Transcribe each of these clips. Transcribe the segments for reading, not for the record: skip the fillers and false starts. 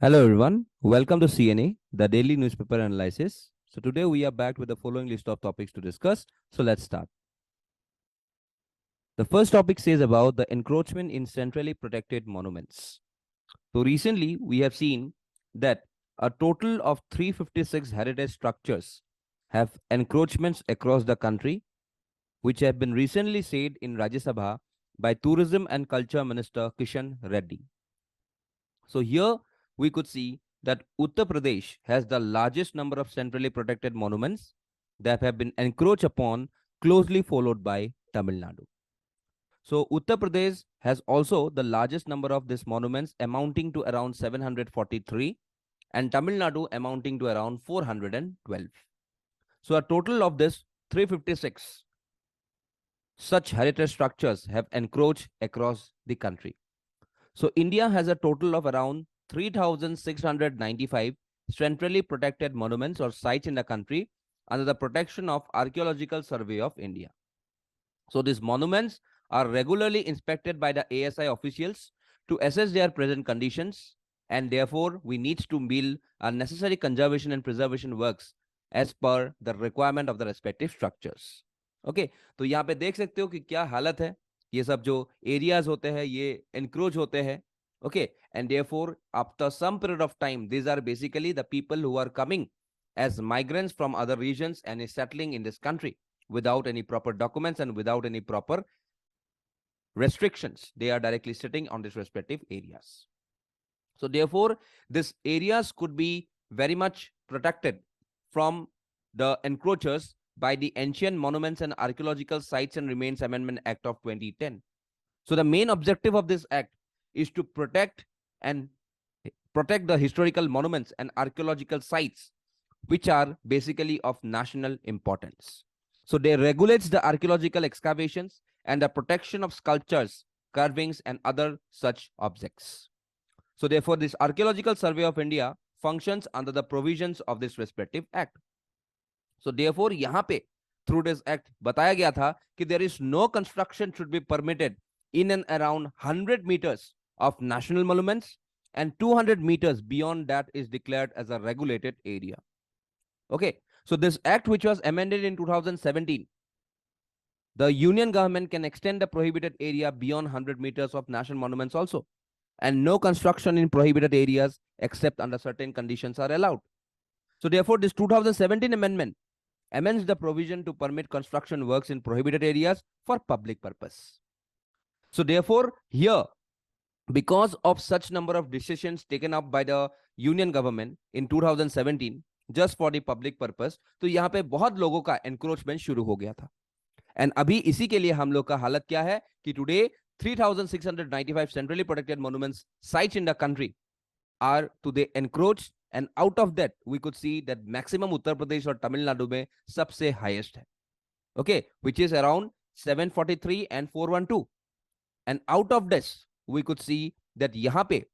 Hello everyone, welcome to CNA, the daily newspaper analysis. So today we are back with the following list of topics to discuss. So let's start. The first topic says about the encroachment in centrally protected monuments. So recently we have seen that a total of 356 heritage structures have encroachments across the country, which have been recently said in Rajya Sabha by Tourism and Culture Minister Kishan Reddy. So here we could see that Uttar Pradesh has the largest number of centrally protected monuments that have been encroached upon, closely followed by Tamil Nadu. So Uttar Pradesh has also the largest number of these monuments, amounting to around 743, and Tamil Nadu amounting to around 412. So a total of this 356 such heritage structures have encroached across the country. So India has a total of around 3,695 centrally protected monuments or sites in the country under the protection of Archeological Survey of India. So these monuments are regularly inspected by the ASI officials to assess their present conditions, and therefore we need to build necessary conservation and preservation works as per the requirement of the respective structures. Okay, तो यहाँ पे देख सकते हो कि क्या हालत है. ये सब जो एरियाज होते हैं ये एनक्रोच होते हैं. Okay, and therefore after some period of time these are basically the people who are coming as migrants from other regions and is settling in this country without any proper documents and without any proper restrictions. They are directly sitting on these respective areas. So therefore these areas could be very much protected from the encroachers by the Ancient Monuments and Archaeological Sites and Remains Amendment Act of 2010. So the main objective of this act is to protect the historical monuments and archaeological sites which are basically of national importance. So they regulates the archaeological excavations and the protection of sculptures, carvings and other such objects. So therefore this Archaeological Survey of India functions under the provisions of this respective act. So therefore यहाँ पे through this act बताया गया था कि there is no construction should be permitted in and around 100 meters of national monuments and 200 meters beyond that is declared as a regulated area. Okay, so this act which was amended in 2017, the union government can extend the prohibited area beyond 100 meters of national monuments also, and no construction in prohibited areas except under certain conditions are allowed. So therefore this 2017 amendment amends the provision to permit construction works in prohibited areas for public purpose. So therefore here, because of such number of decisions taken up by the union government in 2017 just for the public purpose, तो यहाँ पे बहुत लोगों का encroachment शुरू हो गया था. एंड अभी इसी के लिए हम लोग का हालत क्या है कि today 3,695 centrally protected monuments sites in the country are today encroached, and out of that we could see that maximum Uttar Pradesh और Tamil Nadu में सबसे highest है. Okay, which is around 743 and 412, and out of this we could see that यहाँ पे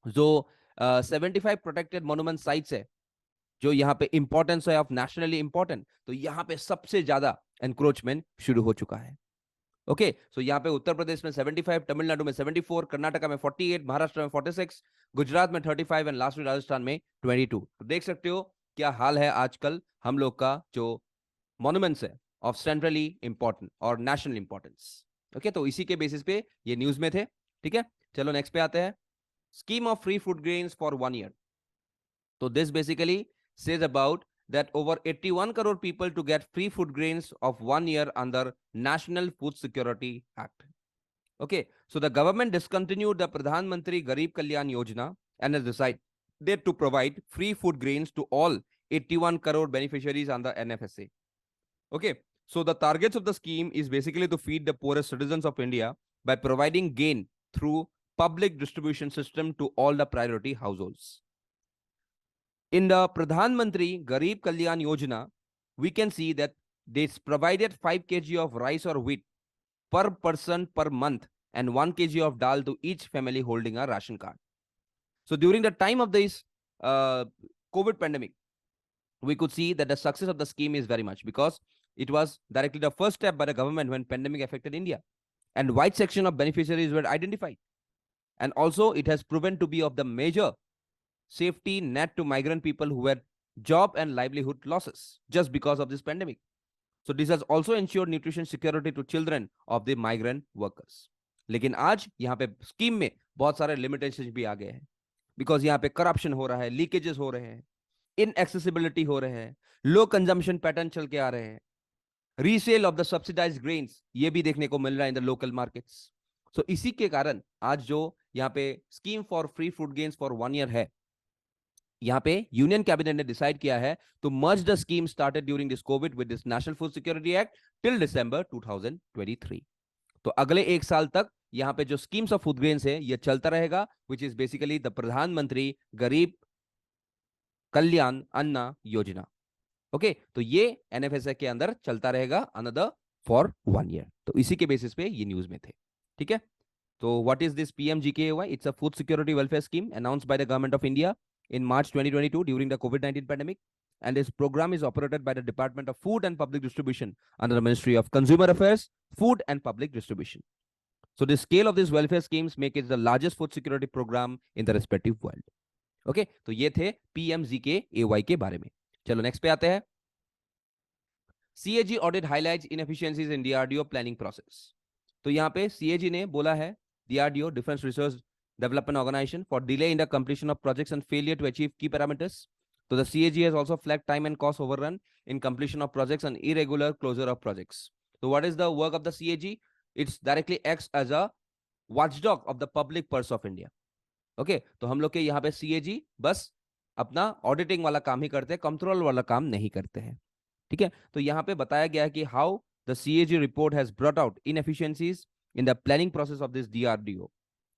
जो 75 protected monument sites है जो यहाँ पे इंपॉर्टेंस है ऑफ नेशनली इंपॉर्टेंट, तो यहाँ पे सबसे ज्यादा एनक्रोचमेंट शुरू हो चुका है. ओके, सो यहाँ पे उत्तर प्रदेश में 75, तमिलनाडु में 74, कर्नाटका में 48, महाराष्ट्र में 46, गुजरात में 35 एंड लास्ट में राजस्थान में 22. तो देख सकते हो क्या हाल है आजकल हम लोग का जो मॉन्यूमेंट्स है ऑफ सेंट्रली इंपॉर्टेंट और नेशनल इंपॉर्टेंस. ओके, तो इसी के बेसिस पे ये न्यूज में थे. ठीक है, चलो नेक्स्ट पे आते हैं. Scheme of free food grains for 1 year. तो this basically says about that over 81 crore people to get free food grains of 1 year under National Food Security Act. Okay, so the government discontinued the Pradhan Mantri Garib Kalyan Yojana and has decided to provide free food grains to all 81 crore beneficiaries under NFSA. Okay, so the targets of the scheme is basically to feed the poorest citizens of India by providing gain through public distribution system to all the priority households. In the Pradhan Mantri Garib Kalyan Yojana, we can see that they provided 5 kg of rice or wheat per person per month and 1 kg of dal to each family holding a ration card. So during the time of this COVID pandemic, we could see that the success of the scheme is very much because it was directly the first step by the government when pandemic affected India, and wide section of beneficiaries were identified. And also it has proven to be of the major safety net to migrant people who had job and livelihood losses just because of this pandemic. So this has also ensured nutrition security to children of the migrant workers. लेकिन आज यहाँ पे scheme में बहुत सारे limitation भी आ गए हैं, बिकॉज यहाँ पे करप्शन हो रहा है, लीकेजेस हो रहे हैं, इनएक्सेसिबिलिटी हो रहे हैं, लो कंजम्पशन पैटर्न चल के आ रहे हैं, resale of the subsidize grains ये भी देखने को मिल रहा है in the local markets. So इसी के कारण आज जो यहाँ पे scheme for free food grains for 1 year है, यहाँ पे यूनियन कैबिनेट ने डिसाइड किया है to merge the scheme started during this covid with this national food security act till December 2023. तो अगले 1 साल तक यहाँ पे जो स्कीम्स ऑफ फूड ग्रेन्स है ये चलता रहेगा, विच इज बेसिकली द प्रधानमंत्री गरीब कल्याण अन्न योजना. ओके, तो ये एनएफएसए के अंदर चलता रहेगा अनदर फॉर 1 ईयर. तो इसी के बेसिस पे ये न्यूज में थे. ठीक है, तो what is this PMGKY? It's a food security welfare scheme announced by the government of India in March 2022 during the COVID-19 pandemic, and this program is operated by the Department of Food and Public Distribution under the Ministry of Consumer Affairs, Food and Public Distribution. So the scale of these welfare schemes make it the largest food security program in the respective world. Okay, तो ये थे PMGKAY के बारे में. चलो next पे आते हैं. CAG audit highlights inefficiencies in DRDO planning process. तो यहाँ पे CAG ने बोला है DRDO Defense Research Development Organization for delay in the completion of projects and failure to achieve key parameters. So the CAG has also flagged time and cost overrun in completion of projects and irregular closure of projects. So what is the work of the CAG? It's directly acts as a watchdog of the public purse of India. Okay, तो हम लोग के यहाँ पे CAG बस अपना auditing वाला काम ही करते हैं, कंट्रोल वाला काम नहीं करते हैं. ठीक है, तो यहाँ पे बताया गया है कि how the CAG report has brought out inefficiencies in the planning process of this DRDO.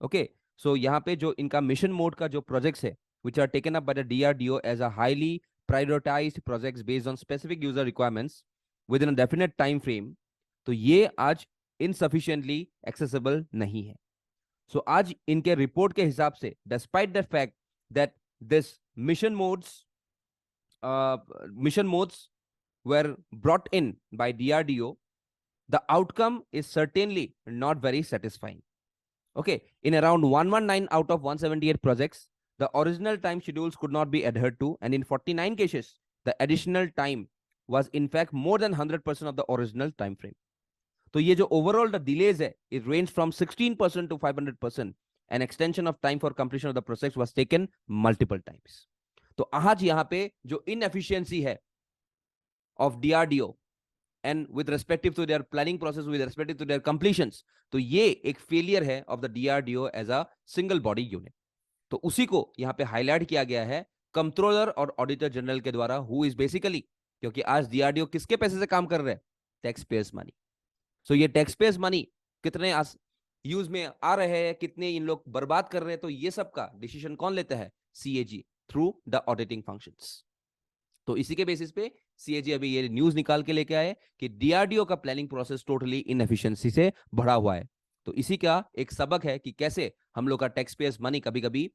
Okay, so यहाँ पे जो इनका मिशन मोड का जो प्रोजेक्ट्स है which are taken up by the DRDO as a highly prioritized projects based on specific user requirements within a definite time frame, तो ये आज insufficiently accessible नहीं है. So आज इनके रिपोर्ट के हिसाब से despite the fact that this mission modes were brought in by DRDO, the outcome is certainly not very satisfying. Okay, in around 119 out of 178 projects, the original time schedules could not be adhered to, and in 49 cases, the additional time was in fact more than 100% of the original time frame. तो ये जो overall the delays है, it ranged from 16% to 500%. An extension of time for completion of the process was taken multiple times. तो आज यहाँ पे जो inefficiency है of DRDO and with respective to their planning process, with respective to their completions, तो ये एक failure है of the DRDO as a single body unit. तो उसी को यहाँ पे हाईलाइट किया गया है कंट्रोलर और ऑडिटर जनरल के द्वारा, हु इज बेसिकली, क्योंकि आज DRDO किसके पैसे से काम कर रहे हैं? Tax payers money. सो ये टैक्स पेयर्स मनी कितने यूज में आ रहे हैं, कितने इन लोग बर्बाद कर रहे हैं, तो ये सब का डिसीजन कौन लेता है? CAG through the auditing functions. तो इसी के बेसिस पे CAG अभी ये न्यूज निकाल के लेके आए कि DRDO का प्लानिंग प्रोसेस टोटली इनएफिशिएंसी से भरा हुआ है. तो इसी का एक सबक है कि कैसे हम लोग का टैक्स पेयर्स मनी कभी कभी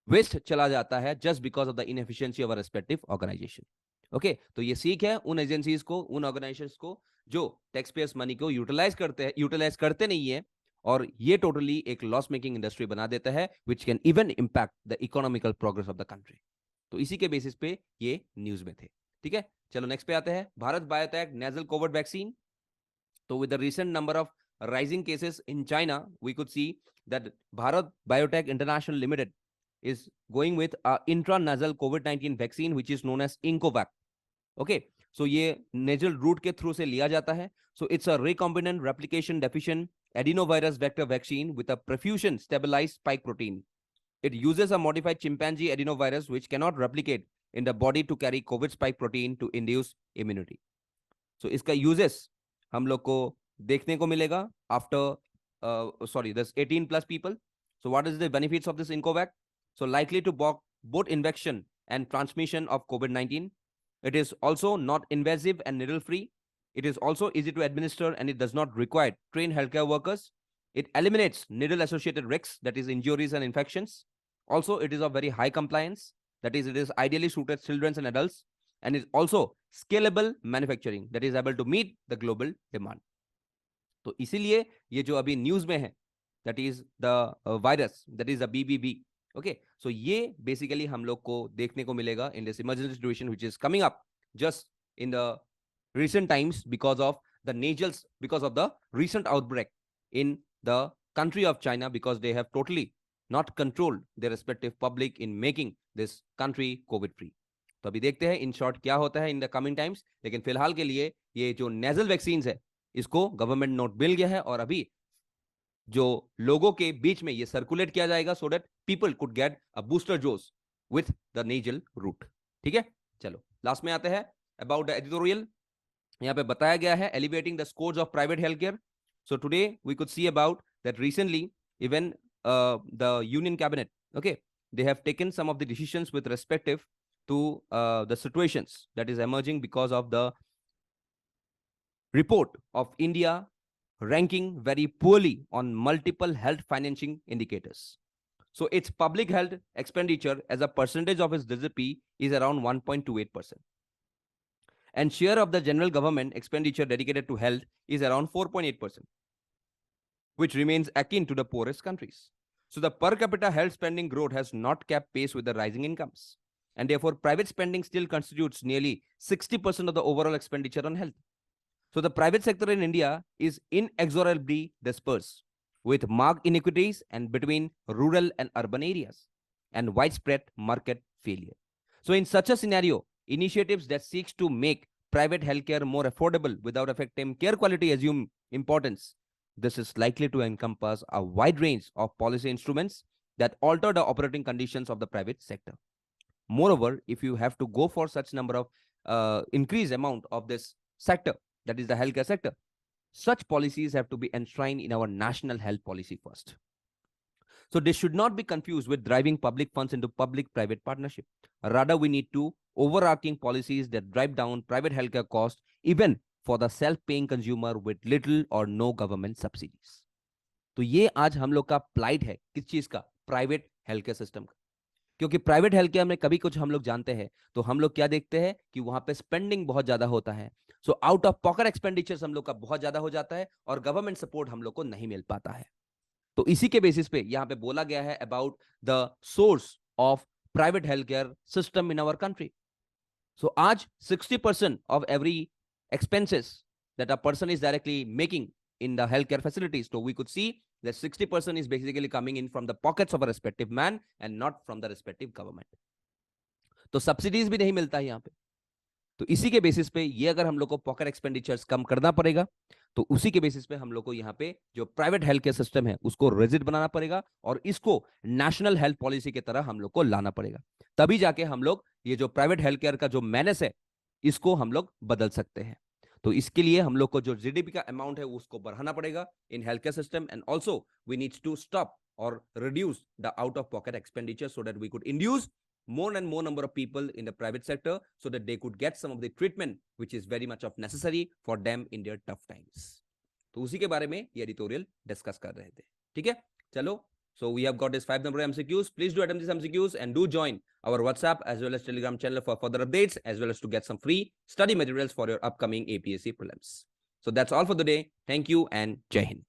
वेस्ट चला जाता है just because of the inefficiency of a respective organisation. Okay, तो ये सीख है उन एजेंसीज को, उन ऑर्गेनाइजेशंस को जो टैक्स पेयर्स मनी को यूटिलाइज करते नहीं है, और ये टोटली एक लॉस मेकिंग इंडस्ट्री बना देता है which can even impact the economical progress of the country. तो इसी के बेसिस पे ये न्यूज में थे. ठीक है, चलो नेक्स्ट पे आते हैं. Bharat biotech nasal Covid vaccine. तो with the recent number of rising cases in China, we could see that Bharat Biotech International Limited is going with a intranasal COVID-19 vaccine which is known as Incovac. Okay, so ये nasal route के through से लिया जाता है. So it's a recombinant replication deficient adenovirus vector vaccine with a perfusion stabilized spike protein. It uses a modified chimpanzee adenovirus which cannot replicate in the body to carry COVID spike protein to induce immunity. So इसका uses हम लोग को देखने को मिलेगा after this 18 plus people. So what is the benefits of this Incovac? So likely to block both infection and transmission of COVID-19. It is also not invasive and needle free. It is also easy to administer and it does not require trained healthcare workers. It eliminates needle associated risks, that is injuries and infections. Also it is of very high compliance, that is it is ideally suited children and adults, and is also scalable manufacturing, that is able to meet the global demand. तो इसीलिए ये जो अभी news में है, that is the virus, that is the BBB, okay, so ये basically हम लोग को देखने को मिलेगा in this emergency situation which is coming up just in the recent times because of the nasals, because of the recent outbreak in the country of China, because they have totally not controlled their respective public in making this country COVID free. तो अभी देखते हैं in short क्या होता है in the coming times, लेकिन फिलहाल के लिए ये जो नेजल वैक्सीन है इसको गवर्नमेंट नोट मिल गया है और अभी जो लोगों के बीच में ये सर्कुलेट किया जाएगा so that people could get a booster dose with the nasal route. ठीक है, चलो लास्ट में आते हैं अबाउट द एडिटोरियल। यहाँ पे बताया गया है elevating the scores of private health care. So today we could see about that recently even the union cabinet, okay, they have taken some of the decisions with respective to the situations that is emerging because of the report of India ranking very poorly on multiple health financing indicators. So its public health expenditure as a percentage of its GDP is around 1.28%. And share of the general government expenditure dedicated to health is around 4.8%, which remains akin to the poorest countries. So the per capita health spending growth has not kept pace with the rising incomes. And therefore, private spending still constitutes nearly 60% of the overall expenditure on health. So the private sector in India is inexorably dispersed, with marked inequities and between rural and urban areas, and widespread market failure. So in such a scenario, initiatives that seeks to make private healthcare more affordable without affecting care quality assume importance. This is likely to encompass a wide range of policy instruments that alter the operating conditions of the private sector. Moreover, if you have to go for such number of increased amount of this sector, that is the healthcare sector, such policies have to be enshrined in our national health policy first. So this should not be confused with driving public funds into public-private partnership. Rather, we need to overarching policies that drive down private healthcare costs, even for the self-paying consumer with little or no government subsidies. तो ये आज हम लोग का plight है किस चीज का, प्राइवेट हेल्थ केयर सिस्टम का। क्योंकि प्राइवेट हेल्थ केयर में कभी कुछ हम लोग जानते हैं तो हम लोग क्या देखते हैं कि वहां पे स्पेंडिंग बहुत ज्यादा होता है। So out of pocket expenditures हम लोग का बहुत ज्यादा हो जाता है और गवर्नमेंट सपोर्ट हम लोग को नहीं मिल पाता है। तो इसी के बेसिस पे यहां पे बोला गया है about the source of private health care system in our country. So आज 60% of every expenses that a person is directly making in the healthcare facilities. So we could see that 60% is basically coming in from the pockets of a respective man and not from the respective government. तो subsidies भी नहीं मिलता है यहाँ पे। तो इसी के बेसिस पे ये अगर हम लोग को पॉकेट एक्सपेंडिचर्स कम करना पड़ेगा तो उसी के बेसिस पे हम लोग को यहाँ पे जो प्राइवेट हेल्थ केयर सिस्टम है उसको रिजिड बनाना पड़ेगा और इसको नेशनल हेल्थ पॉलिसी की तरह हम लोग को लाना पड़ेगा। तभी जाके हम लोग ये जो प्राइवेट हेल्थ केयर का जो मैनेज है इसको हम लोग बदल सकते हैं। तो इसके लिए हम लोग को जो जीडीपी का अमाउंट है उसको बढ़ाना पड़ेगा in health care system and also we needs to stop और reduce the out of pocket expenditure so that we could induce more and more number of people in the private sector so that they could get some of the treatment which is very much of necessary for them in their tough times. तो उसी के बारे में ये editorial discuss कर रहे थे। ठीक है, चलो, so we have got this 5 number MCQs. Please do attempt these MCQs and do join our WhatsApp as well as Telegram channel for further updates as well as to get some free study materials for your upcoming APSC prelims. So that's all for the day. Thank you and Jai Hind.